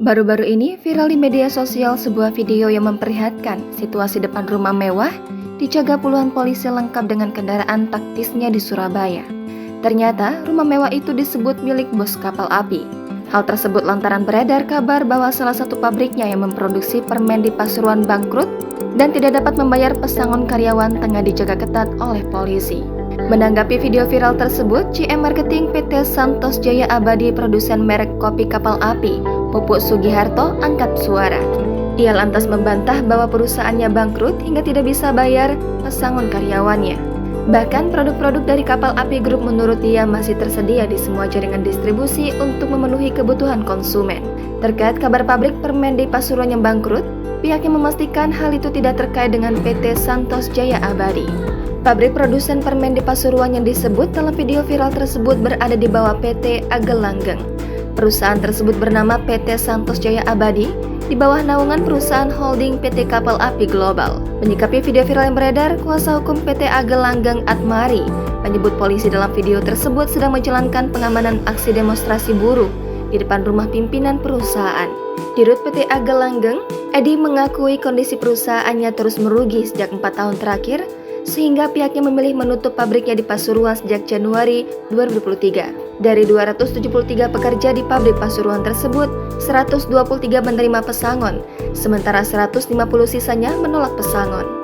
Baru-baru ini viral di media sosial sebuah video yang memperlihatkan situasi depan rumah mewah dijaga puluhan polisi lengkap dengan kendaraan taktisnya di Surabaya. Ternyata rumah mewah itu disebut milik bos kapal api. Hal tersebut lantaran beredar kabar bahwa salah satu pabriknya yang memproduksi permen di Pasuruan bangkrut dan tidak dapat membayar pesangon karyawan tengah dijaga ketat oleh polisi. Menanggapi video viral tersebut, GM Marketing PT Santos Jaya Abadi produsen merek kopi kapal api, Pupuk Sugiharto, angkat suara. Ia lantas membantah bahwa perusahaannya bangkrut hingga tidak bisa bayar pesangon karyawannya. Bahkan produk-produk dari kapal api grup menurut dia masih tersedia di semua jaringan distribusi untuk memenuhi kebutuhan konsumen. Terkait kabar pabrik permen di Pasuruan yang bangkrut, pihaknya memastikan hal itu tidak terkait dengan PT Santos Jaya Abadi. Pabrik produsen permen di Pasuruan yang disebut dalam video viral tersebut berada di bawah PT Agelanggeng. Perusahaan tersebut bernama PT Santos Jaya Abadi di bawah naungan perusahaan holding PT Kapal Api Global. Menyikapi video viral yang beredar, kuasa hukum PT Agelanggeng Atmari menyebut polisi dalam video tersebut sedang menjalankan pengamanan aksi demonstrasi buruh di depan rumah pimpinan perusahaan. Dirut PT Agelanggeng, Edi mengakui kondisi perusahaannya terus merugi sejak 4 tahun terakhir, sehingga pihaknya memilih menutup pabriknya di Pasuruan sejak Januari 2023. Dari 273 pekerja di pabrik Pasuruan tersebut, 123 menerima pesangon, sementara 150 sisanya menolak pesangon.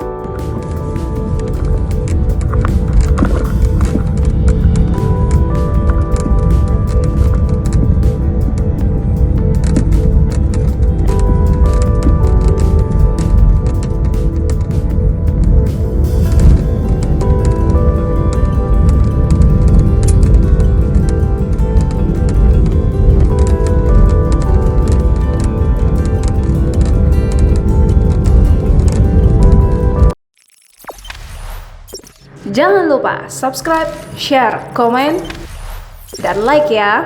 Jangan lupa subscribe, share, komen, dan like ya.